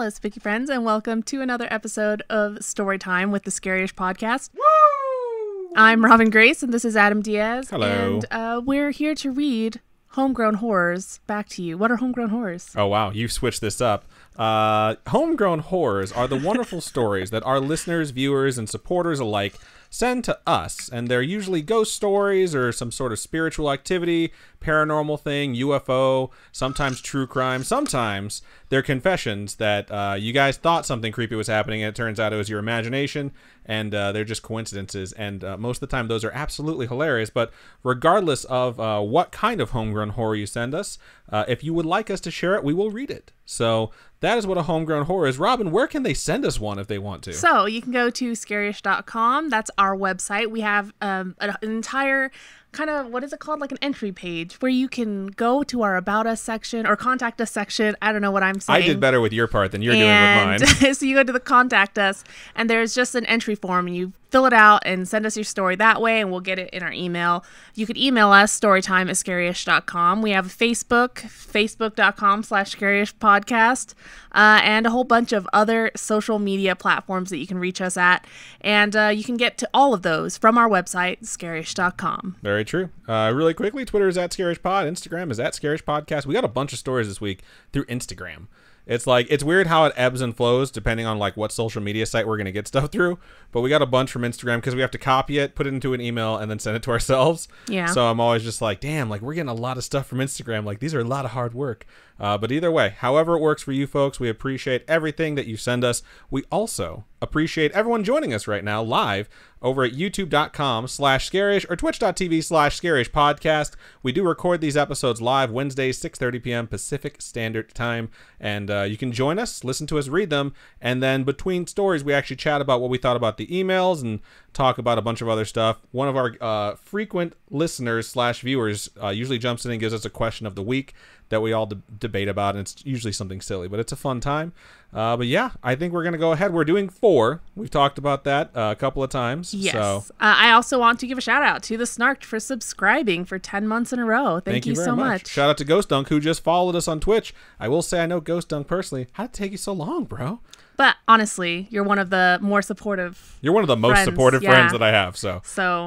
Hello, spooky friends, and welcome to another episode of Storytime with the Scariest Podcast. Woo! I'm Robin Grace, and this is Adam Diaz. Hello. And we're here to read Homegrown Horrors back to you. What are Homegrown Horrors? Oh, wow. You've switched this up. Homegrown Horrors are the wonderful stories that our listeners, viewers, and supporters alike send to us. And they're usually ghost stories or some sort of spiritual activity, paranormal thing, UFO, sometimes true crime. Sometimes they're confessions that you guys thought something creepy was happening, and it turns out it was your imagination, and they're just coincidences. And most of the time, those are absolutely hilarious. But regardless of what kind of homegrown horror you send us, if you would like us to share it, we will read it. So that is what a homegrown horror is. Robin, where can they send us one if they want to? So you can go to scariest.com. That's our website. We have an entire kind of, what is it called? Like an entry page where you can go to our About Us section or Contact Us section. I don't know what I'm saying. I did better with your part than you're doing with mine. So you go to the Contact Us, and there's just an entry form, and you fill it out and send us your story that way, and we'll get it in our email. You could email us, storytime@scariest.com. We have a Facebook, facebook.com/scariestpodcast, and a whole bunch of other social media platforms that you can reach us at. And you can get to all of those from our website, scariest.com. Very true. Really quickly, Twitter is @ScarishPod. Instagram is @ScarishPodcast. We got a bunch of stories this week through Instagram. It's weird how it ebbs and flows depending on like what social media site we're going to get stuff through. But we got a bunch from Instagram because we have to copy it, put it into an email, and then send it to ourselves. Yeah. So I'm always just like, damn, like we're getting a lot of stuff from Instagram. Like these are a lot of hard work. But either way, however it works for you folks, we appreciate everything that you send us. We also appreciate everyone joining us right now live over at youtube.com/scarish or twitch.tv/scarish podcast. We do record these episodes live Wednesdays, 6:30 p.m. Pacific Standard Time. And you can join us, listen to us read them. And then between stories, we actually chat about what we thought about the emails and talk about a bunch of other stuff. One of our frequent listeners/viewers usually jumps in and gives us a question of the week that we all debate about, and it's usually something silly, but it's a fun time. But yeah, I think we're going to go ahead. We're doing 4. We've talked about that a couple of times. Yes. So. I also want to give a shout out to the Snarked for subscribing for 10 months in a row. Thank you very so much. Shout out to Ghost Dunk, who just followed us on Twitch. I will say I know Ghost Dunk personally. How did it take you so long, bro? But honestly, you're one of the more supportive. You're one of the most supportive friends that I have. So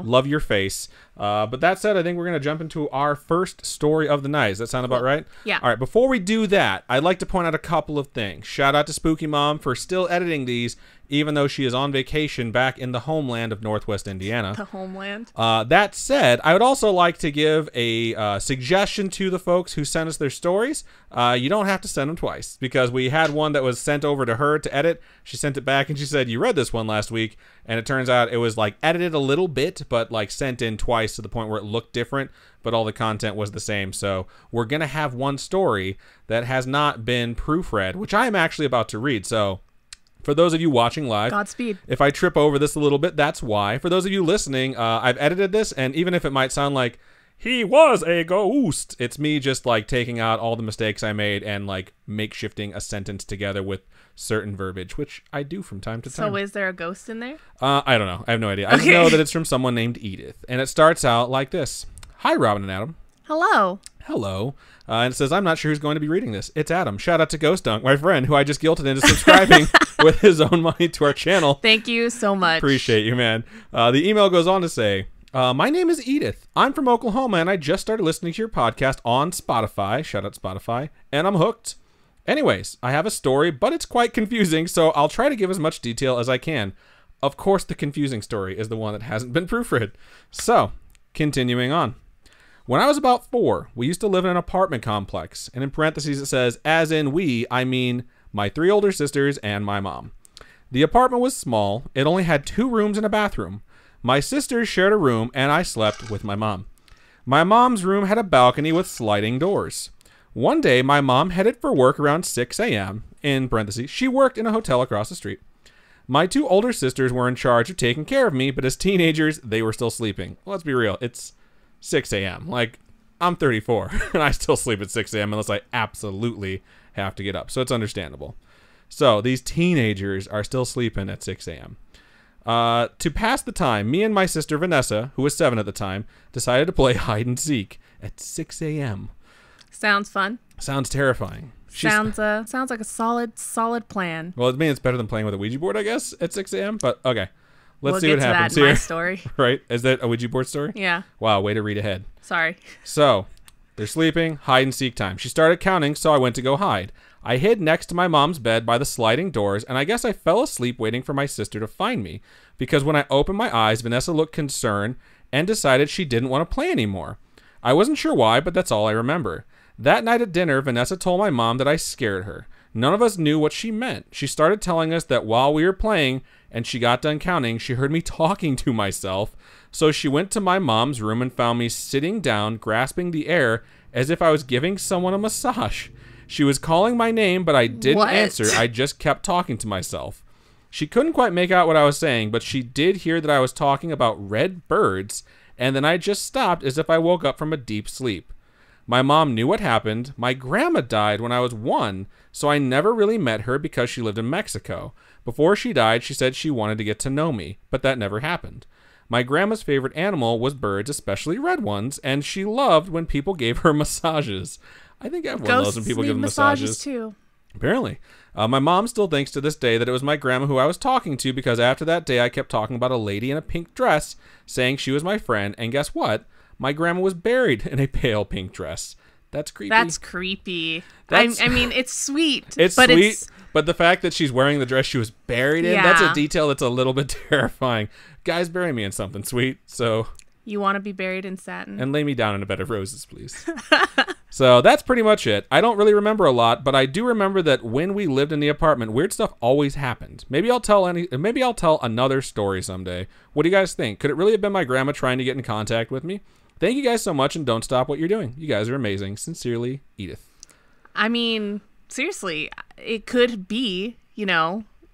love your face. But that said, I think we're going to jump into our first story of the night. Does that sound about right? Yeah. All right. Before we do that, I'd like to point out a couple of things. Shout out to Spooky Mom for still editing these, even though she is on vacation back in the homeland of Northwest Indiana. The homeland. That said, I would also like to give a suggestion to the folks who sent us their stories. You don't have to send them twice, because we had one that was sent over to her to edit. She sent it back and she said, you read this one last week. And it turns out it was like edited a little bit, but like sent in twice to the point where it looked different, but all the content was the same. So we're going to have one story that has not been proofread, which I am actually about to read. So for those of you watching live, Godspeed. If I trip over this a little bit, that's why. For those of you listening, I've edited this, and even if it might sound like he was a ghost, it's me just like taking out all the mistakes I made and like makeshifting a sentence together with certain verbiage, which I do from time to time. So is there a ghost in there? I don't know. I have no idea. I just know that it's from someone named Edith, and it starts out like this. Hi, Robin and Adam. Hello. Hello. And it says, I'm not sure who's going to be reading this. It's Adam. Shout out to Ghost Dunk, my friend, who I just guilted into subscribing with his own money to our channel. Thank you so much. Appreciate you, man. The email goes on to say, my name is Edith. I'm from Oklahoma, and I just started listening to your podcast on Spotify. Shout out Spotify. And I'm hooked. Anyways, I have a story, but it's quite confusing, so I'll try to give as much detail as I can. Of course, the confusing story is the one that hasn't been proofread. So, continuing on. When I was about 4, we used to live in an apartment complex, and in parentheses it says, as in we, I mean my 3 older sisters and my mom. The apartment was small. It only had 2 rooms and a bathroom. My sisters shared a room, and I slept with my mom. My mom's room had a balcony with sliding doors. One day, my mom headed for work around 6 a.m. In parentheses, she worked in a hotel across the street. My 2 older sisters were in charge of taking care of me, but as teenagers, they were still sleeping. Well, let's be real. It's 6 a.m. Like, I'm 34, and I still sleep at 6 a.m. unless I absolutely have to get up. So it's understandable. So these teenagers are still sleeping at 6 a.m. To pass the time, me and my sister Vanessa, who was 7 at the time, decided to play hide and seek at 6 a.m. Sounds fun. Sounds terrifying. Sounds like a solid plan. Well, I mean, it's better than playing with a Ouija board, I guess, at 6 a.m. But okay, let's see what happens that in here. My story. Right? Is that a Ouija board story? Yeah. Wow, way to read ahead. Sorry. So, they're sleeping, hide and seek time. She started counting, so I went to go hide. I hid next to my mom's bed by the sliding doors, and I guess I fell asleep waiting for my sister to find me. Because when I opened my eyes, Vanessa looked concerned and decided she didn't want to play anymore. I wasn't sure why, but that's all I remember. That night at dinner, Vanessa told my mom that I scared her. None of us knew what she meant. She started telling us that while we were playing and she got done counting, she heard me talking to myself. So she went to my mom's room and found me sitting down, grasping the air as if I was giving someone a massage. She was calling my name, but I didn't answer. I just kept talking to myself. She couldn't quite make out what I was saying, but she did hear that I was talking about red birds, and then I just stopped as if I woke up from a deep sleep. My mom knew what happened. My grandma died when I was 1, so I never really met her because she lived in Mexico. Before she died, she said she wanted to get to know me, but that never happened. My grandma's favorite animal was birds, especially red ones, and she loved when people gave her massages. I think everyone loves when people give them massages too. Apparently. My mom still thinks to this day that it was my grandma who I was talking to because after that day I kept talking about a lady in a pink dress saying she was my friend, and guess what? My grandma was buried in a pale pink dress. That's creepy. That's creepy. I mean, it's sweet. It's but sweet, but the fact that she's wearing the dress she was buried in, that's a detail that's a little bit terrifying. Guys, bury me in something sweet, so... You want to be buried in satin? And lay me down in a bed of roses, please. So that's pretty much it. I don't really remember a lot, but I do remember that when we lived in the apartment, weird stuff always happened. Maybe I'll tell another story someday. What do you guys think? Could it really have been my grandma trying to get in contact with me? Thank you guys so much, and don't stop what you're doing. You guys are amazing. Sincerely, Edith. I mean, seriously, it could be,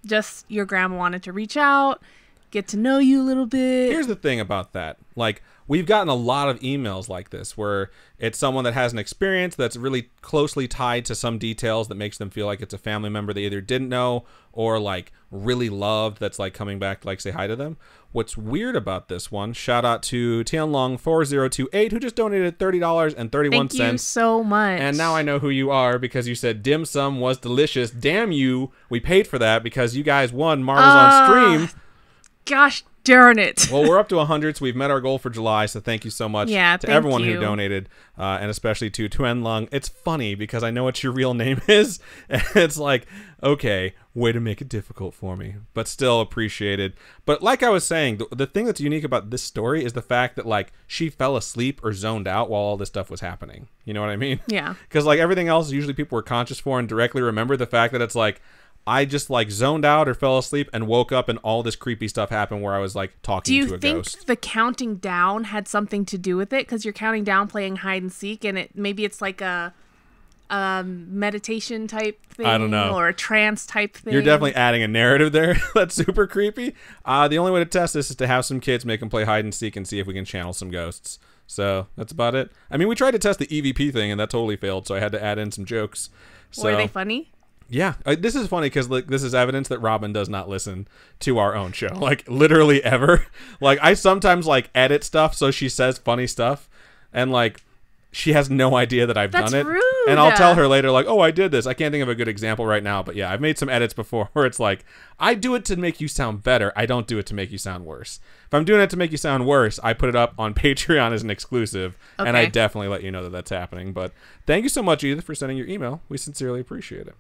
just your grandma wanted to reach out, get to know you a little bit. Here's the thing about that. Like, we've gotten a lot of emails like this where it's someone that has an experience that's really closely tied to some details that makes them feel like it's a family member they either didn't know or like really loved that's like coming back to like say hi to them. What's weird about this one, shout out to Tianlong4028 who just donated $30.31. Thank you so much. And now I know who you are because you said dim sum was delicious. Damn you. We paid for that because you guys won Marbles on Stream. Gosh darn it. Well, we're up to 100, so we've met our goal for July, so thank you so much to everyone who donated, and especially to Tuan Lung. It's funny because I know what your real name is, and it's like, okay, way to make it difficult for me, but still appreciated. But like I was saying, the thing that's unique about this story is the fact that, like, she fell asleep or zoned out while all this stuff was happening. You know what I mean? Yeah. Because, like, everything else usually people were conscious for and directly remember. The fact that it's like, I just like zoned out or fell asleep and woke up and all this creepy stuff happened where I was like talking to a ghost. Do you think the counting down had something to do with it? Because you're counting down playing hide and seek, and maybe it's like a meditation type thing. I don't know. Or a trance type thing. You're definitely adding a narrative there. That's super creepy. The only way to test this is to have some kids make them play hide and seek and see if we can channel some ghosts. So that's about it. I mean, we tried to test the EVP thing and that totally failed, so I had to add in some jokes. So, were they funny? Yeah, this is funny because like this is evidence that Robin does not listen to our own show, like literally ever. Like I sometimes like edit stuff so she says funny stuff, and like she has no idea that I've done it. Rude. And I'll tell her later, like, oh, I did this. I can't think of a good example right now, but yeah, I've made some edits before where it's like I do it to make you sound better. I don't do it to make you sound worse. If I'm doing it to make you sound worse, I put it up on Patreon as an exclusive, and I definitely let you know that that's happening. But thank you so much, Edith, for sending your email. We sincerely appreciate it.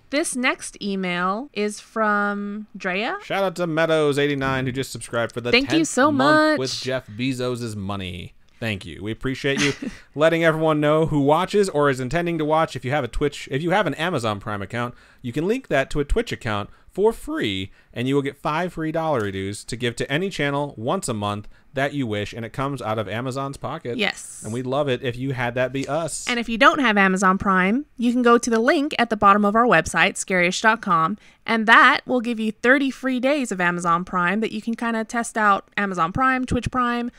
This next email is from Drea. Shout out to Meadows89 who just subscribed for the 10th month much. with Jeff Bezos' money. Thank you. We appreciate you letting everyone know who watches or is intending to watch. If you have an Amazon Prime account, you can link that to a Twitch account for free, and you will get 5 free dollar dues to give to any channel once a month that you wish, and it comes out of Amazon's pocket. Yes. And we'd love it if you had that be us. And if you don't have Amazon Prime, you can go to the link at the bottom of our website, scarish.com, and that will give you 30 free days of Amazon Prime that you can kind of test out Amazon Prime, Twitch Prime.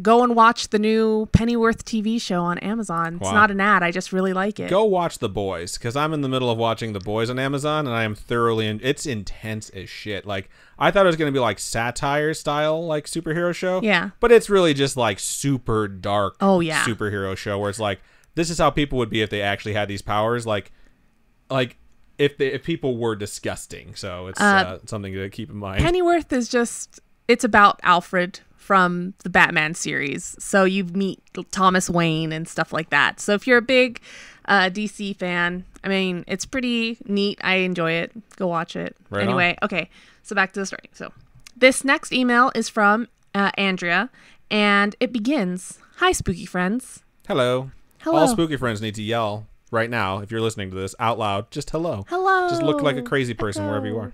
Go and watch the new Pennyworth TV show on Amazon. It's not an ad. I just really like it. Go watch The Boys, because I'm in the middle of watching The Boys on Amazon, and I am thoroughly it's intense as shit. Like, I thought it was going to be like satire style, like superhero show. Yeah. But it's really just like super dark superhero show where it's like, this is how people would be if they actually had these powers. Like, like if people were disgusting. So it's something to keep in mind. Pennyworth is just, it's about Alfred from the Batman series. So you meet Thomas Wayne and stuff like that. So if you're a big DC fan, I mean, it's pretty neat. I enjoy it. Go watch it. Right anyway, okay. So back to the story. So this next email is from Andrea, and it begins, "Hi, spooky friends." Hello. Hello. All spooky friends need to yell right now, if you're listening to this, out loud, just hello. Hello. Just look like a crazy person wherever you are.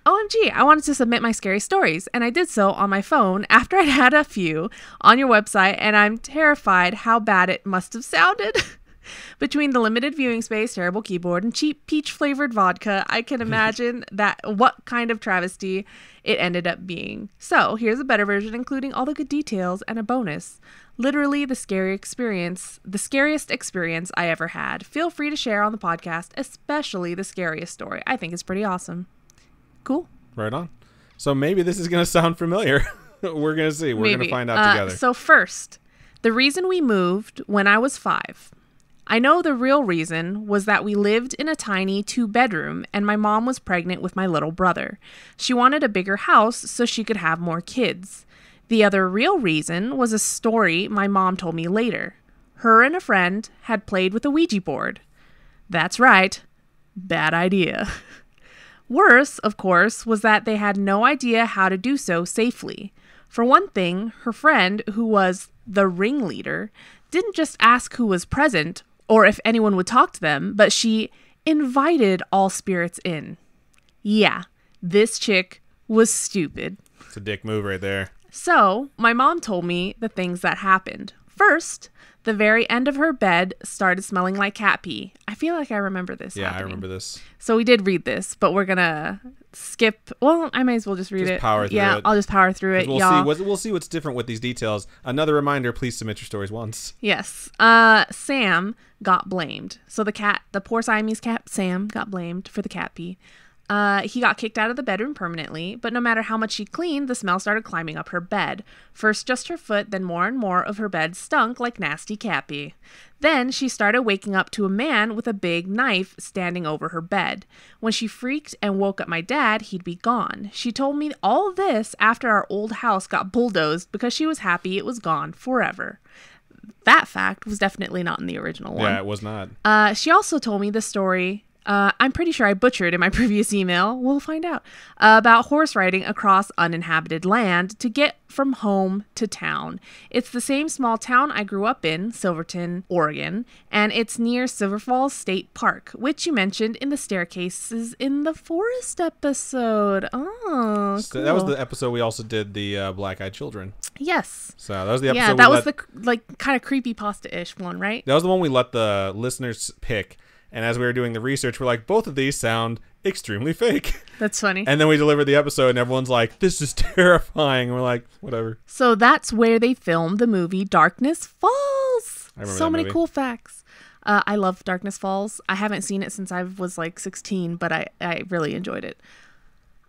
OMG, I wanted to submit my scary stories, and I did so on my phone after I'd had a few on your website, and I'm terrified how bad it must have sounded. Between the limited viewing space, terrible keyboard, and cheap peach-flavored vodka, I can imagine that what kind of travesty it ended up being. So, here's a better version, including all the good details and a bonus. Literally the scariest experience I ever had. Feel free to share on the podcast, especially the scariest story. I think it's pretty awesome. Cool. Right on. So maybe this is going to sound familiar. We're going to see. We're going to find out together. So first, the reason we moved when I was 5. I know the real reason was that we lived in a tiny 2-bedroom and my mom was pregnant with my little brother. She wanted a bigger house so she could have more kids. The other real reason was a story my mom told me later. Her and a friend had played with a Ouija board. That's right. Bad idea. Worse, of course, was that they had no idea how to do so safely. For one thing, her friend, who was the ringleader, didn't just ask who was present or if anyone would talk to them, but she invited all spirits in. Yeah, this chick was stupid. It's a dick move right there. So, my mom told me the things that happened. First, the very end of her bed started smelling like cat pee. I feel like I remember this happening. I remember this. So we did read this, but we're gonna skip. Well, I may as well just read it. Power through it. Yeah, I'll just power through it. We'll see what's different with these details. Another reminder, please submit your stories once. Yes. Sam got blamed. So the poor Siamese cat, Sam, got blamed for the cat pee. He got kicked out of the bedroom permanently, but no matter how much she cleaned, the smell started climbing up her bed. First just her foot, then more and more of her bed stunk like nasty cat pee. Then she started waking up to a man with a big knife standing over her bed. When she freaked and woke up my dad, he'd be gone. She told me all this after our old house got bulldozed because she was happy it was gone forever. That fact was definitely not in the original one. Yeah, it was not. She also told me the story I'm pretty sure I butchered in my previous email, we'll find out, about horse riding across uninhabited land to get from home to town. It's the same small town I grew up in, Silverton, Oregon, and it's near Silver Falls State Park, which you mentioned in the staircases in the forest episode. Oh, so cool. That was the episode we also did the Black-Eyed Children. Yes. So that was the episode. Yeah, that was the kind of creepypasta-ish one, right? That was the one we let the listeners pick. And as we were doing the research, we're like, both of these sound extremely fake. That's funny. And then we delivered the episode, and everyone's like, this is terrifying. And we're like, whatever. So that's where they filmed the movie Darkness Falls. I remember so that many movie. cool facts. I love Darkness Falls. I haven't seen it since I was like 16, but I really enjoyed it.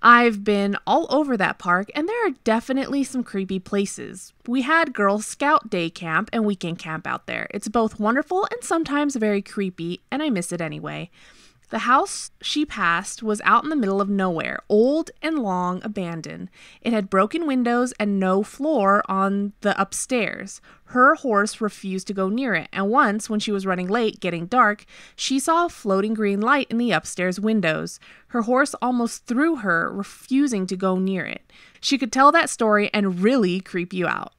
I've been all over that park, and there are definitely some creepy places. We had Girl Scout day camp and weekend camp out there. It's both wonderful and sometimes very creepy, and I miss it anyway. The house she passed was out in the middle of nowhere, old and long abandoned. It had broken windows and no floor on the upstairs. Her horse refused to go near it, and once, when she was running late, getting dark, she saw a floating green light in the upstairs windows. Her horse almost threw her, refusing to go near it. She could tell that story and really creep you out.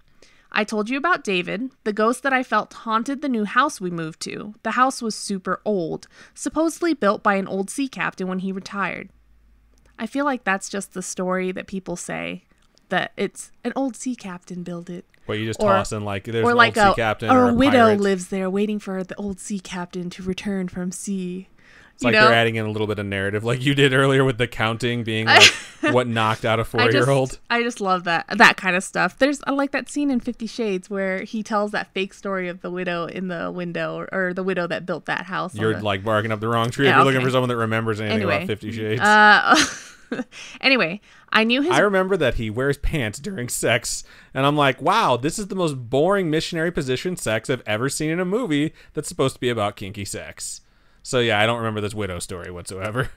I told you about David, the ghost that I felt haunted the new house we moved to. The house was super old, supposedly built by an old sea captain when he retired. I feel like that's just the story that people say, that it's an old sea captain built it. Well, you just toss in like there's an like old sea captain or or a widow pirate. lives there waiting for the old sea captain to return from sea. It's like they're adding in a little bit of narrative, like you did earlier with the counting being like what knocked out a 4-year-old. I just love that kind of stuff. I like that scene in 50 Shades where he tells that fake story of the widow in the window, or the widow that built that house. You're like barking up the wrong tree if Yeah, you're looking okay. for someone that remembers anything about 50 Shades. Anyway, I knew his. I remember that he wears pants during sex, and I'm like, wow, this is the most boring missionary position sex I've ever seen in a movie that's supposed to be about kinky sex. So yeah, I don't remember this widow story whatsoever.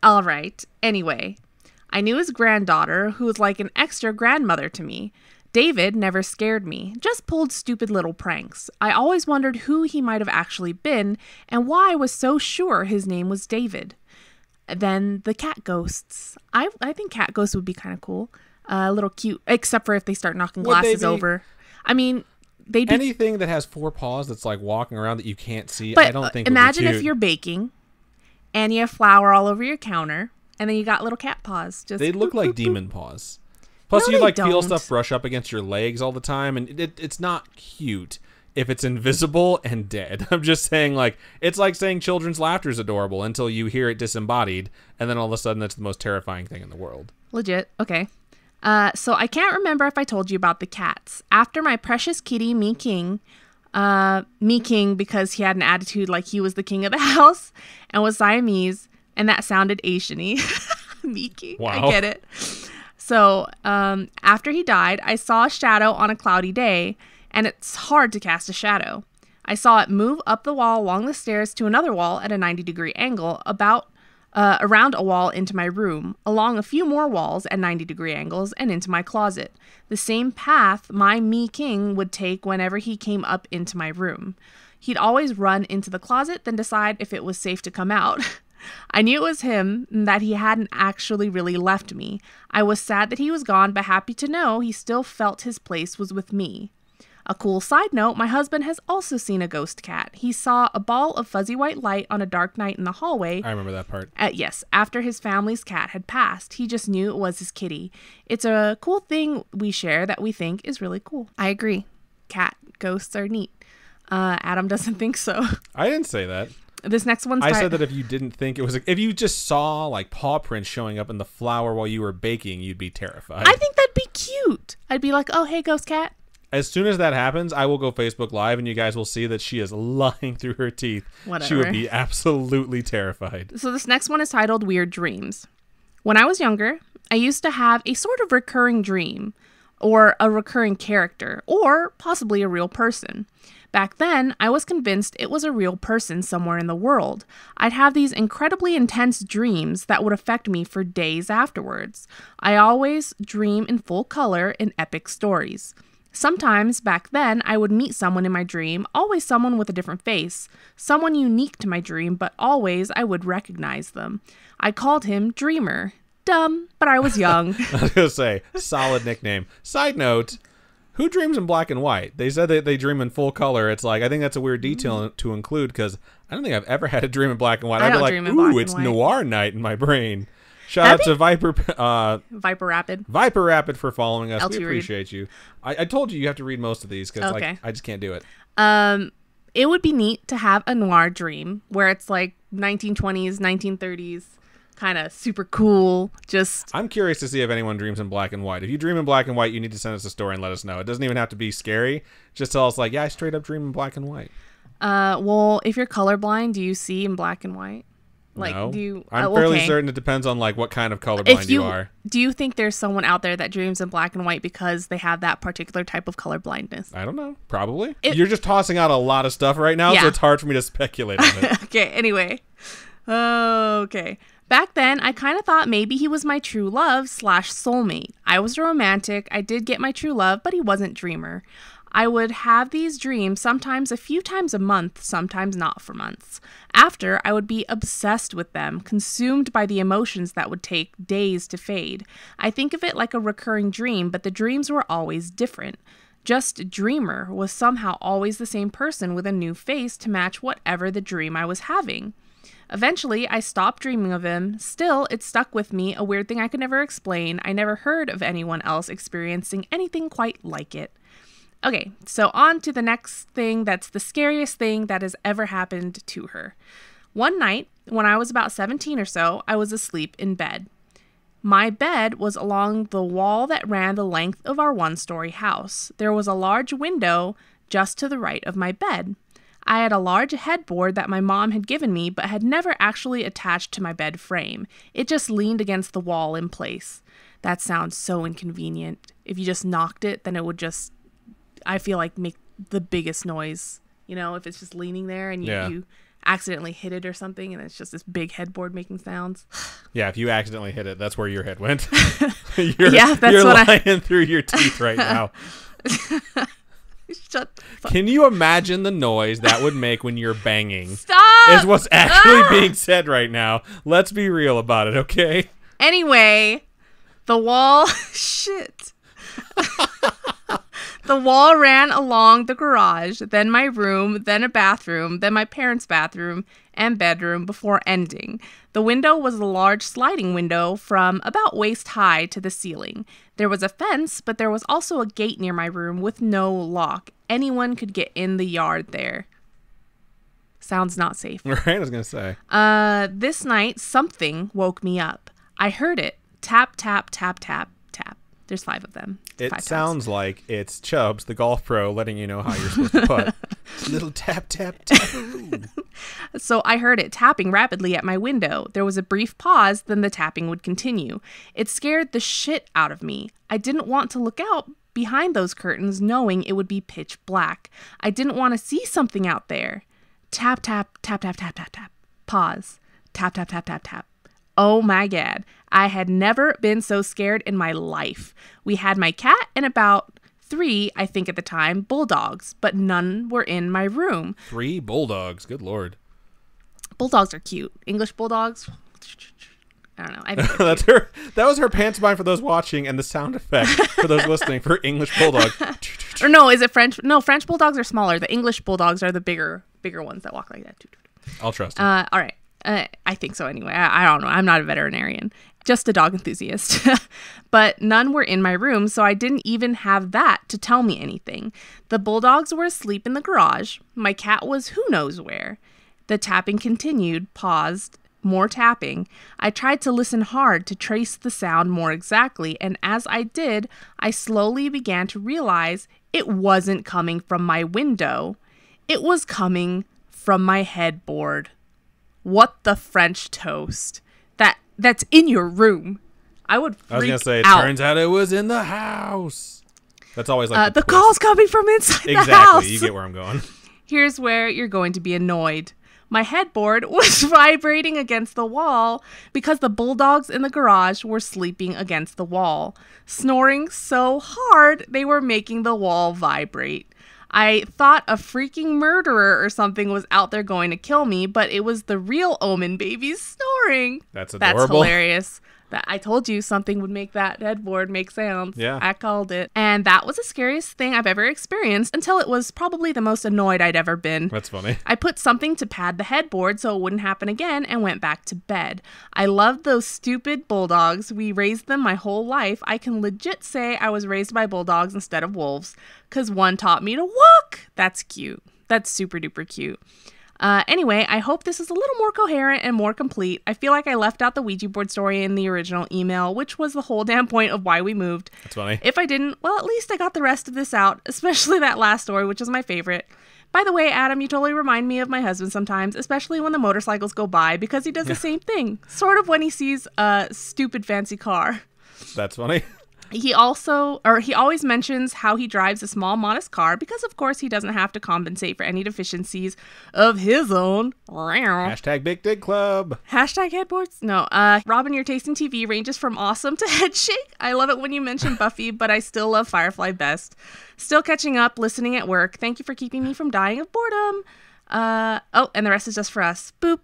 All right. Anyway, I knew his granddaughter, who was like an extra grandmother to me. David never scared me, just pulled stupid little pranks. I always wondered who he might have actually been and why I was so sure his name was David. Then the cat ghosts. I think cat ghosts would be kind of cool. A little cute, except for if they start knocking glasses over. I mean, they'd be... Anything that has 4 paws that's like walking around that you can't see, But I don't think imagine would be if cute. you're baking and you have flour all over your counter and then you got little cat paws. Just They look boop, like boop, demon boop. paws. Plus, No, you they like feel don't. stuff brush up against your legs all the time, and it's not cute if it's invisible and dead. I'm just saying, like, it's like saying children's laughter is adorable until you hear it disembodied, and then all of a sudden it's the most terrifying thing in the world. Legit. Okay. So I can't remember if I told you about the cats. After my precious kitty, Me King, because he had an attitude like he was the king of the house and was Siamese, and that sounded Asian-y. Me King. Wow. I get it. So after he died, I saw a shadow on a cloudy day, and it's hard to cast a shadow. I saw it move up the wall along the stairs to another wall at a 90-degree angle, around a wall into my room, along a few more walls at 90-degree angles, and into my closet. The same path my Me King would take whenever he came up into my room. He'd always run into the closet, then decide if it was safe to come out. I knew it was him and that he hadn't actually really left me. I was sad that he was gone, but happy to know he still felt his place was with me. A cool side note, my husband has also seen a ghost cat. He saw a ball of fuzzy white light on a dark night in the hallway. I remember that part. Yes, after his family's cat had passed. He just knew it was his kitty. It's a cool thing we share that we think is really cool. I agree. Cat ghosts are neat. Adam doesn't think so. I didn't say that. This next one's... I said that if you didn't think it was... If you just saw, like, paw prints showing up in the flour while you were baking, you'd be terrified. I think that'd be cute. I'd be like, oh, hey, ghost cat. As soon as that happens, I will go Facebook Live, and you guys will see that she is lying through her teeth. Whatever. She would be absolutely terrified. So this next one is titled Weird Dreams. When I was younger, I used to have a sort of recurring dream, or a recurring character, or possibly a real person. Back then, I was convinced it was a real person somewhere in the world. I'd have these incredibly intense dreams that would affect me for days afterwards. I always dream in full color in epic stories. Sometimes, back then, I would meet someone in my dream, always someone with a different face, someone unique to my dream, but always I would recognize them. I called him Dreamer. Dumb, but I was young. I was going to say, solid nickname. Side note, who dreams in black and white? They said that they dream in full color. It's like, I think that's a weird detail to include because I don't think I've ever had a dream in black and white. I I'd be don't like, dream in black ooh, and it's white. noir night in my brain. Shout out to Viper Rapid. Viper Rapid for following us. LT We appreciate you. I told you have to read most of these because Okay. I just can't do it. It would be neat to have a noir dream where it's like 1920s, 1930s, kind of super cool. Just I'm curious to see if anyone dreams in black and white. If you dream in black and white, you need to send us a story and let us know. It doesn't even have to be scary. Just tell us, like, yeah, I straight up dream in black and white. well, if you're colorblind, do you see in black and white? Like, No. do you? I'm fairly okay. certain it depends on like what kind of colorblind you are. Do you think there's someone out there that dreams in black and white because they have that particular type of colorblindness? I don't know. Probably. It- You're just tossing out a lot of stuff right now, Yeah. so it's hard for me to speculate on it. Okay, anyway. Okay. Back then, I kind of thought maybe he was my true love / soulmate. I was a romantic. I did get my true love, but he wasn't Dreamer. I would have these dreams sometimes a few times a month, sometimes not for months. After, I would be obsessed with them, consumed by the emotions that would take days to fade. I think of it like a recurring dream, but the dreams were always different. Just Dreamer was somehow always the same person with a new face to match whatever the dream I was having. Eventually, I stopped dreaming of him. Still, it stuck with me, a weird thing I could never explain. I never heard of anyone else experiencing anything quite like it. Okay, so on to the next thing that's the scariest thing that has ever happened to her. One night, when I was about 17 or so, I was asleep in bed. My bed was along the wall that ran the length of our one-story house. There was a large window just to the right of my bed. I had a large headboard that my mom had given me but had never actually attached to my bed frame. It just leaned against the wall in place. That sounds so inconvenient. If you just knocked it, then it would just, I feel like, make the biggest noise. You know, if it's just leaning there and you accidentally hit it or something, and it's just this big headboard making sounds. Yeah, if you accidentally hit it, that's where your head went. Yeah, that's you're what lying through your teeth right now. Shut the fuck. Can you imagine the noise that would make when you're banging? Stop! Is what's actually being said right now. Let's be real about it, okay? Anyway, the wall... Shit. The wall ran along the garage, then my room, then a bathroom, then my parents' bathroom and bedroom before ending. The window was a large sliding window from about waist high to the ceiling. There was a fence, but there was also a gate near my room with no lock. Anyone could get in the yard there. Sounds not safe. Right, I was going to say. This night, something woke me up. I heard it. Tap, tap, tap, tap, tap. There's 5 of them. It sounds like it's Chubbs, the golf pro, letting you know how you're supposed to putt. Little tap, tap, tap. So I heard it tapping rapidly at my window. There was a brief pause, then the tapping would continue. It scared the shit out of me. I didn't want to look out behind those curtains knowing it would be pitch black. I didn't want to see something out there. Tap, tap, tap, tap, tap, tap, tap. Pause. Tap, tap, tap, tap, tap. Oh my God. I had never been so scared in my life. We had my cat and about 3, I think at the time, bulldogs, but none were in my room. 3 bulldogs. Good Lord. Bulldogs are cute. English bulldogs. I don't know. I think That's her. That was her pantomime for those watching, and the sound effect for those listening for English bulldog. Or no, is it French? No, French bulldogs are smaller. The English bulldogs are the bigger ones that walk like that. I'll trust you. All right. I think so anyway. I don't know. I'm not a veterinarian. Just a dog enthusiast. But none were in my room, so I didn't even have that to tell me anything. The bulldogs were asleep in the garage. My cat was who knows where. The tapping continued, paused, more tapping. I tried to listen hard to trace the sound more exactly, and as I did, I slowly began to realize it wasn't coming from my window. It was coming from my headboard. What the French toast? That's in your room. I was gonna say, it turns out it was in the house. That's always like the call's coming from inside the house. Exactly. You get where I'm going. Here's where you're going to be annoyed. My headboard was vibrating against the wall because the bulldogs in the garage were sleeping against the wall, snoring so hard they were making the wall vibrate. I thought a freaking murderer or something was out there going to kill me, but it was the real Omen babies snoring. That's adorable. That's hilarious. I told you something would make that headboard make sounds. Yeah. I called it. And that was the scariest thing I've ever experienced until it was probably the most annoyed I'd ever been. That's funny. I put something to pad the headboard so it wouldn't happen again and went back to bed. I loved those stupid bulldogs. We raised them my whole life. I can legit say I was raised by bulldogs instead of wolves because one taught me to walk. That's cute. That's super duper cute. Anyway, I hope this is a little more coherent and more complete. I feel like I left out the Ouija board story in the original email, which was the whole damn point of why we moved. That's funny. If I didn't, well, at least I got the rest of this out, especially that last story, which is my favorite. By the way, Adam, you totally remind me of my husband sometimes, especially when the motorcycles go by, because he does the same thing. Sort of when he sees a stupid fancy car. That's funny. He always mentions how he drives a small, modest car because, of course, he doesn't have to compensate for any deficiencies of his own. Hashtag Big Dig Club. Hashtag headboards? No. Robin, your taste in TV ranges from awesome to head shake. I love it when you mention Buffy, but I still love Firefly best. Still catching up, listening at work. Thank you for keeping me from dying of boredom. And the rest is just for us. Boop.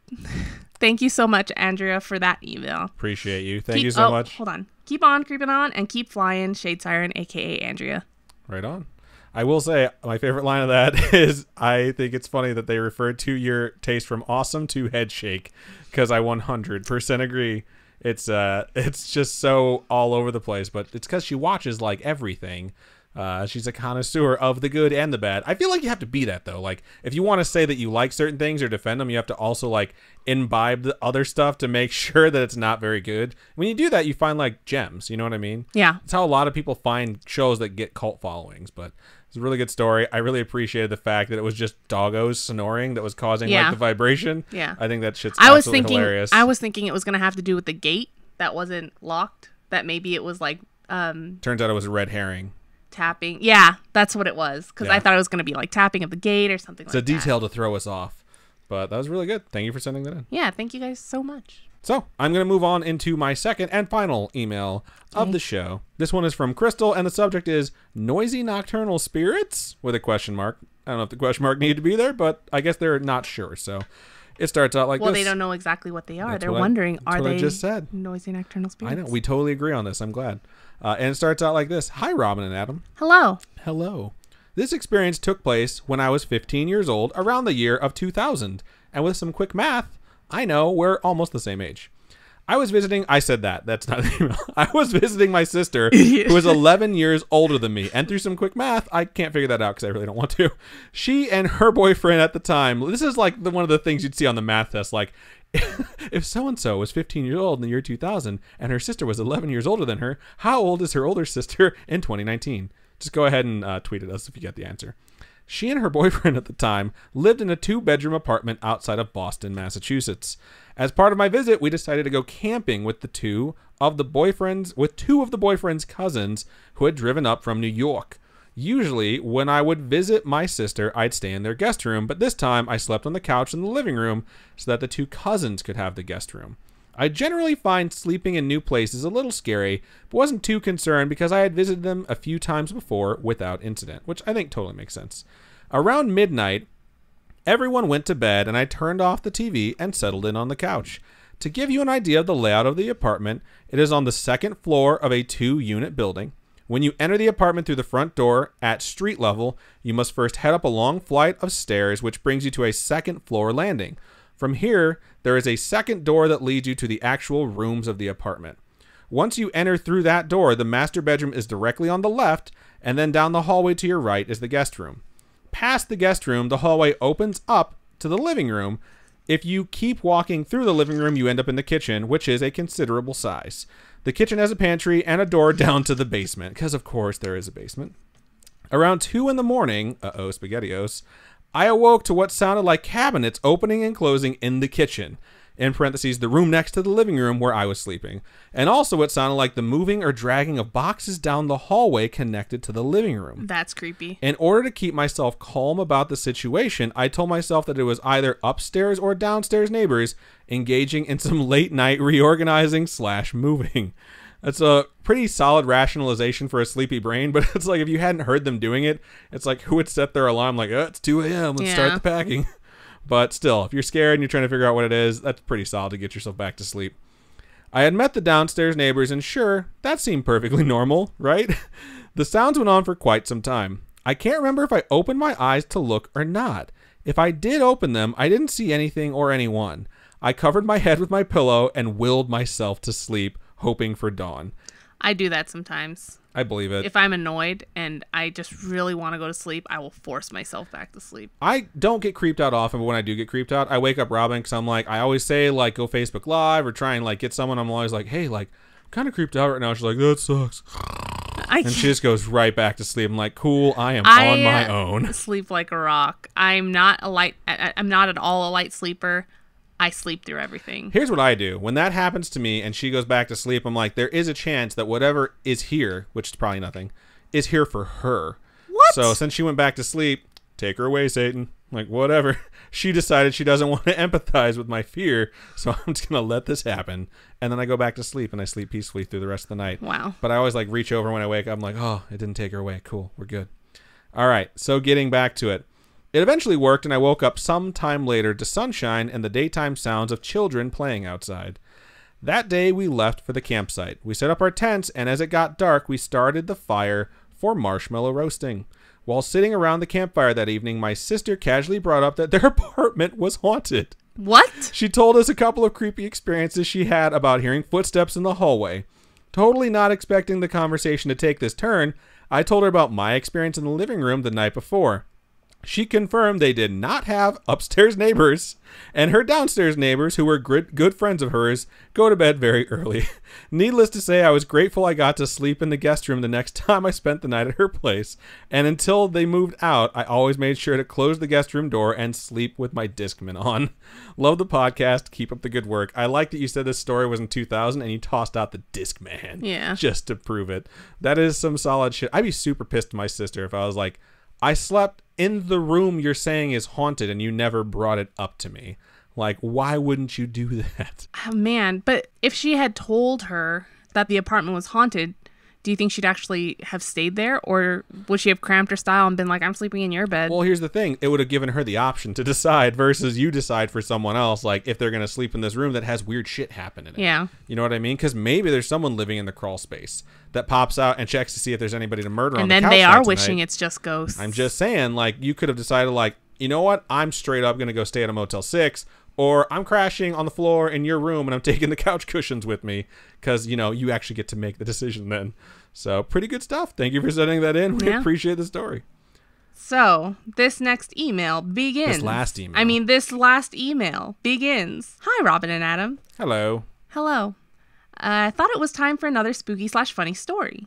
Thank you so much, Andrea, for that email. Appreciate you. Thank you so much. Hold on. Keep on creeping on and keep flying, Shade Siren, a.k.a. Andrea. Right on. I will say my favorite line of that is I think it's funny that they referred to your taste from awesome to head shake because I 100% agree. It's just so all over the place, but it's because she watches like everything. She's a connoisseur of the good and the bad. I feel like you have to be that though. Like if you want to say that you like certain things or defend them, you have to also like imbibe the other stuff to make sure that it's not very good. When you do that, you find like gems. You know what I mean? Yeah. It's how a lot of people find shows that get cult followings. But it's a really good story. I really appreciated the fact that it was just doggos snoring that was causing like the vibration. Yeah. I think that shit's absolutely hilarious. I was thinking it was gonna have to do with the gate that wasn't locked. That maybe it was like. Turns out it was a red herring. Tapping. Yeah, that's what it was. Because I thought it was going to be like tapping of the gate or something like that. It's a detail to throw us off. But that was really good. Thank you for sending that in. Yeah, thank you guys so much. So I'm going to move on into my second and final email of the show. This one is from Crystal, and the subject is noisy nocturnal spirits with a question mark. I don't know if the question mark needed to be there, but I guess they're not sure. So it starts out like this. Well, they don't know exactly what they are. They're wondering, are they I just said. Noisy nocturnal spirits? I know. We totally agree on this. I'm glad. And it starts out like this. Hi, Robin and Adam. Hello. Hello. This experience took place when I was 15 years old, around the year of 2000. And with some quick math, I know we're almost the same age. I was visiting, I said that, that's not an email. I was visiting my sister, who was 11 years older than me. And through some quick math, I can't figure that out because I really don't want to. She and her boyfriend at the time, this is like one of the things you'd see on the math test, like, if so-and-so was 15 years old in the year 2000 and her sister was 11 years older than her, how old is her older sister in 2019? Just go ahead and tweet at us if you get the answer. She and her boyfriend at the time lived in a 2-bedroom apartment outside of Boston, Massachusetts. As part of my visit, we decided to go camping with two of the boyfriend's cousins who had driven up from New York. Usually, when I would visit my sister, I'd stay in their guest room, but this time I slept on the couch in the living room so that the two cousins could have the guest room. I generally find sleeping in new places a little scary, but wasn't too concerned because I had visited them a few times before without incident, which I think totally makes sense. Around midnight, everyone went to bed and I turned off the TV and settled in on the couch. To give you an idea of the layout of the apartment, it is on the second floor of a 2-unit building. When you enter the apartment through the front door at street level, you must first head up a long flight of stairs, which brings you to a second floor landing. From here, there is a second door that leads you to the actual rooms of the apartment. Once you enter through that door, the master bedroom is directly on the left, and then down the hallway to your right is the guest room. Past the guest room, the hallway opens up to the living room. If you keep walking through the living room, you end up in the kitchen, which is a considerable size. The kitchen has a pantry and a door down to the basement, because of course there is a basement. Around 2 in the morning, SpaghettiOs, I awoke to what sounded like cabinets opening and closing in the kitchen, in parentheses, the room next to the living room where I was sleeping, and also what sounded like the moving or dragging of boxes down the hallway connected to the living room. That's creepy. In order to keep myself calm about the situation, I told myself that it was either upstairs or downstairs neighbors engaging in some late night reorganizing/moving. That's a pretty solid rationalization for a sleepy brain, but it's like if you hadn't heard them doing it, it's like who would set their alarm like, oh, it's 2 a.m., let's start the packing. But still, if you're scared and you're trying to figure out what it is, that's pretty solid to get yourself back to sleep. I had met the downstairs neighbors, and sure, that seemed perfectly normal, right? The sounds went on for quite some time. I can't remember if I opened my eyes to look or not. If I did open them, I didn't see anything or anyone. I covered my head with my pillow and willed myself to sleep, hoping for dawn. I do that sometimes. I believe it. If I'm annoyed and I just really want to go to sleep, I will force myself back to sleep. I don't get creeped out often, but when I do get creeped out, I wake up Robin because I'm like, I always say, like, go Facebook Live or try and, like, get someone. I'm always like, hey, like, I'm kind of creeped out right now. She's like, that sucks. And she just goes right back to sleep. I'm like, cool, I am on my own. Sleep like a rock. I'm not at all a light sleeper. I sleep through everything. Here's what I do. When that happens to me and she goes back to sleep, I'm like, there is a chance that whatever is here, which is probably nothing, is here for her. What? So since she went back to sleep, take her away, Satan. I'm like, whatever. She decided she doesn't want to empathize with my fear, so I'm just going to let this happen. And then I go back to sleep and I sleep peacefully through the rest of the night. Wow. But I always like reach over when I wake up. I'm like, oh, it didn't take her away. Cool. We're good. All right. So getting back to it. It eventually worked, and I woke up some time later to sunshine and the daytime sounds of children playing outside. That day, we left for the campsite. We set up our tents, and as it got dark, we started the fire for marshmallow roasting. While sitting around the campfire that evening, my sister casually brought up that their apartment was haunted. What? She told us a couple of creepy experiences she had about hearing footsteps in the hallway. Totally not expecting the conversation to take this turn, I told her about my experience in the living room the night before. She confirmed they did not have upstairs neighbors, and her downstairs neighbors, who were good friends of hers, go to bed very early. Needless to say, I was grateful I got to sleep in the guest room the next time I spent the night at her place, and until they moved out, I always made sure to close the guest room door and sleep with my Discman on. Love the podcast. Keep up the good work. I like that you said this story was in 2000 and you tossed out the Discman. Yeah. Just to prove it. That is some solid shit. I'd be super pissed at my sister if I was like, I slept in the room you're saying is haunted and you never brought it up to me. Like, why wouldn't you do that? Oh, man, but if she had told her that the apartment was haunted, do you think she'd actually have stayed there? Or would she have cramped her style and been like, I'm sleeping in your bed? Well, here's the thing. It would have given her the option to decide versus you decide for someone else, like, if they're going to sleep in this room that has weird shit happen in it. Yeah. You know what I mean? Because maybe there's someone living in the crawl space that pops out and checks to see if there's anybody to murder on the couch. And then they are tonight. wishing it's just ghosts. I'm just saying, like, you could have decided, like, you know what? I'm straight up going to go stay at a Motel 6. Or I'm crashing on the floor in your room and I'm taking the couch cushions with me because, you know, you actually get to make the decision then. So pretty good stuff. Thank you for sending that in. We appreciate the story. So this next email begins. This last email begins. Hi, Robin and Adam. Hello. Hello. I thought it was time for another spooky/funny story.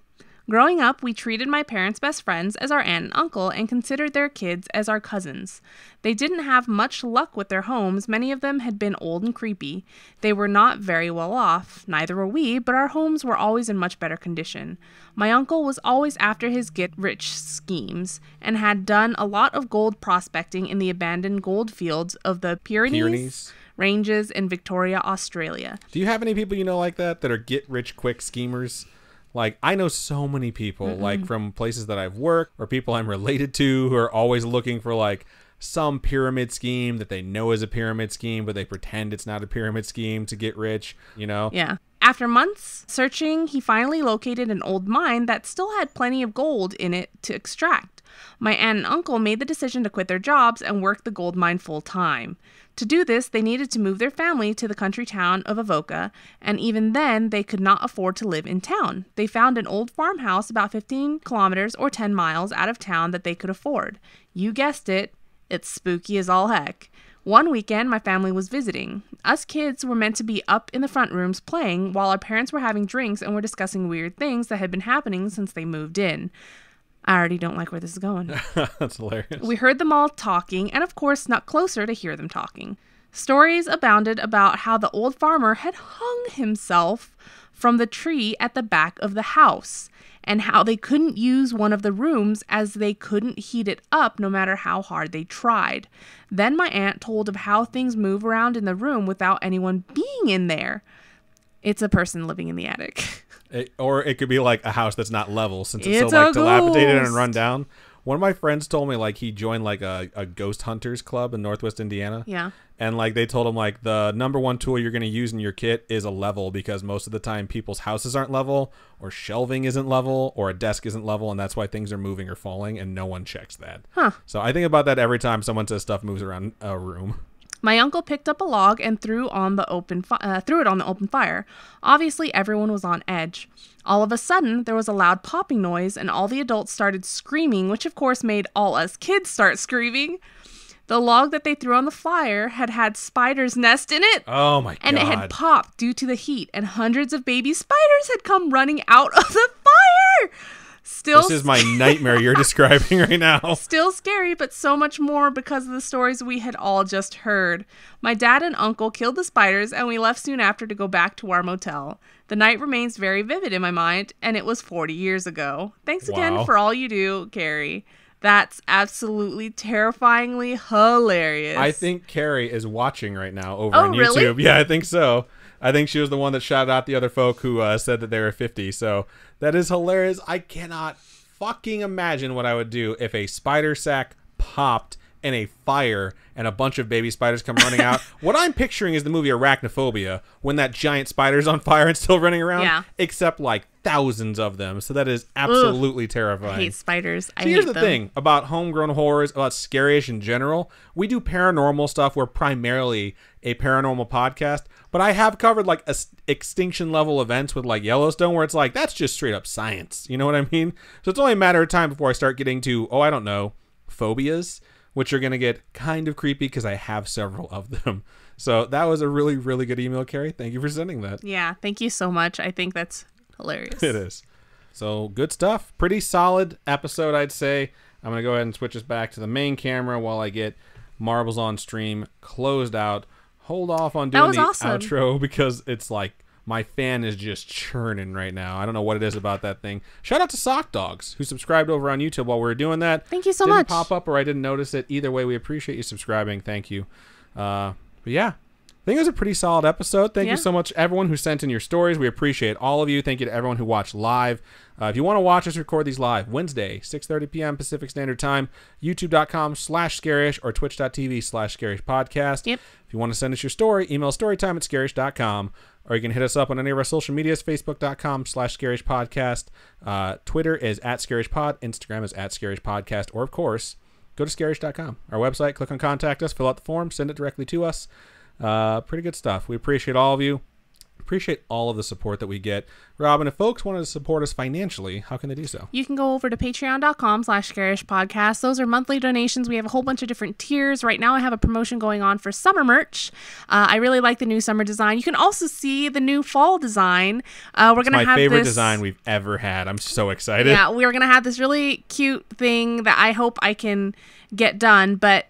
Growing up, we treated my parents' best friends as our aunt and uncle and considered their kids as our cousins. They didn't have much luck with their homes. Many of them had been old and creepy. They were not very well off. Neither were we, but our homes were always in much better condition. My uncle was always after his get-rich schemes and had done a lot of gold prospecting in the abandoned gold fields of the Pyrenees Ranges in Victoria, Australia. Do you have any people you know like that are get-rich-quick schemers? Like, I know so many people, like, from places that I've worked or people I'm related to who are always looking for, like, some pyramid scheme that they know is a pyramid scheme, but they pretend it's not a pyramid scheme to get rich, you know? Yeah. After months searching, he finally located an old mine that still had plenty of gold in it to extract. My aunt and uncle made the decision to quit their jobs and work the gold mine full time. To do this, they needed to move their family to the country town of Avoca, and even then, they could not afford to live in town. They found an old farmhouse about 15 kilometers or 10 miles out of town that they could afford. You guessed it, it's spooky as all heck. One weekend, my family was visiting. Us kids were meant to be up in the front rooms playing, while our parents were having drinks and were discussing weird things that had been happening since they moved in. I already don't like where this is going. That's hilarious. We heard them all talking and, of course, snuck closer to hear them talking. Stories abounded about how the old farmer had hung himself from the tree at the back of the house and how they couldn't use one of the rooms as they couldn't heat it up no matter how hard they tried. Then my aunt told of how things move around in the room without anyone being in there. It's a person living in the attic. Or it could be like a house that's not level since it's It's so like a dilapidated ghost. and run down. One of my friends told me like he joined like a ghost hunters club in Northwest Indiana. Yeah. And like they told him like the number one tool you're going to use in your kit is a level because most of the time people's houses aren't level or shelving isn't level or a desk isn't level and that's why things are moving or falling and no one checks that. Huh. So I think about that every time someone says stuff moves around a room. My uncle picked up a log and threw it on the open fire. Obviously, everyone was on edge. All of a sudden, there was a loud popping noise, and all the adults started screaming, which of course made all us kids start screaming. The log that they threw on the fire had spiders' nest in it. Oh my god. And it had popped due to the heat, and hundreds of baby spiders had come running out of the fire. Still, this is my nightmare you're describing right now. Still scary, but so much more because of the stories we had all just heard. My dad and uncle killed the spiders, and we left soon after to go back to our motel. The night remains very vivid in my mind, and it was 40 years ago. Thanks again for all you do, Carrie. That's absolutely terrifyingly hilarious. I think Carrie is watching right now over on YouTube. Really? Yeah, I think so. I think she was the one that shouted out the other folk who said that they were 50. So that is hilarious. I cannot fucking imagine what I would do if a spider sack popped in a fire and a bunch of baby spiders come running out. What I'm picturing is the movie Arachnophobia when that giant spider's on fire and still running around. Yeah. Except like thousands of them. So that is absolutely terrifying. I hate spiders. So here's the thing about homegrown horrors, about scary-ish in general. We do paranormal stuff. We're primarily a paranormal podcast. But I have covered like extinction level events with like Yellowstone where it's like, that's just straight up science. You know what I mean? So it's only a matter of time before I start getting to, I don't know, phobias, which are going to get kind of creepy because I have several of them. So that was a really, really good email, Carrie. Thank you for sending that. Yeah, thank you so much. I think that's hilarious. It is. So good stuff. Pretty solid episode, I'd say. I'm going to go ahead and switch us back to the main camera while I get Marbles on Stream closed out. Hold off on doing the outro because it's like My fan is just churning right now. I don't know what it is about that thing. Shout out to Sock Dogs, who subscribed over on YouTube while we were doing that. Thank you so Didn't much. pop up or I didn't notice it. Either way, we appreciate you subscribing. Thank you. But yeah, I think it was a pretty solid episode. Thank you so much, everyone who sent in your stories. We appreciate all of you. Thank you to everyone who watched live. If you want to watch us record these live, Wednesday, 6:30 p.m. Pacific Standard Time, youtube.com/scarish or twitch.tv/scarishpodcast. Yep. If you want to send us your story, email storytime@scarish.com, or you can hit us up on any of our social medias, facebook.com/scarishpodcast. Twitter is @scarishpod, Instagram is @scarishpodcast, or of course, go to scarish.com, our website, click on contact us, fill out the form, send it directly to us. Pretty good stuff. We appreciate all of you. Appreciate all of the support that we get. Robin, if folks wanted to support us financially, how can they do so? You can go over to patreon.com/scarishpodcast. Those are monthly donations. We have a whole bunch of different tiers. Right now I have a promotion going on for summer merch. I really like the new summer design. You can also see the new fall design. We're going to have my favorite design we've ever had. I'm so excited. Yeah, we're going to have this really cute thing that I hope I can get done. But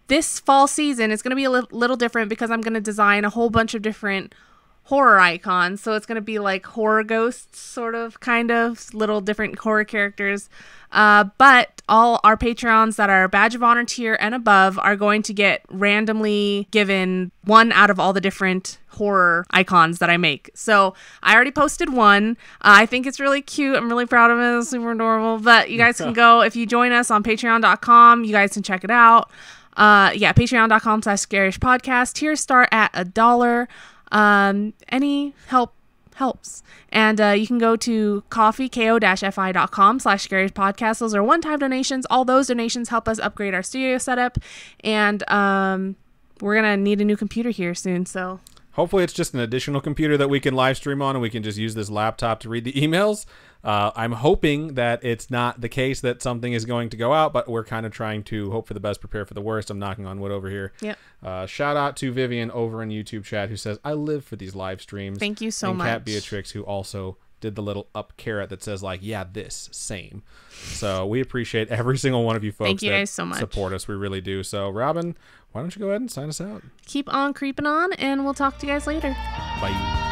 this fall season is going to be a little different because I'm going to design a whole bunch of different horror icons. So it's going to be like horror ghosts, sort of, kind of, little different horror characters. But all our Patreons that are Badge of Honor tier and above are going to get randomly given one out of all the different horror icons that I make. So I already posted one. I think it's really cute. I'm really proud of it. It's super adorable. But you guys can go, if you join us on patreon.com, you guys can check it out. Patreon.com/scarishpodcast. Tiers start at $1. Any help helps. And you can go to ko-fi.com/scarishpodcast. Those are one-time donations. All those donations help us upgrade our studio setup. And we're going to need a new computer here soon. So hopefully it's just an additional computer that we can live stream on and we can just use this laptop to read the emails. I'm hoping that it's not the case that something is going to go out, but we're kind of trying to hope for the best, prepare for the worst. I'm knocking on wood over here. Yep. Shout out to Vivian over in YouTube chat who says, I live for these live streams. Thank you so and much. Kat Beatrix, who also did the little up carrot that says like, yeah, this, same. So we appreciate every single one of you folks. Thank you guys so much. Support us. We really do. So Robin, why don't you go ahead and sign us out? Keep on creeping on, and we'll talk to you guys later. Bye.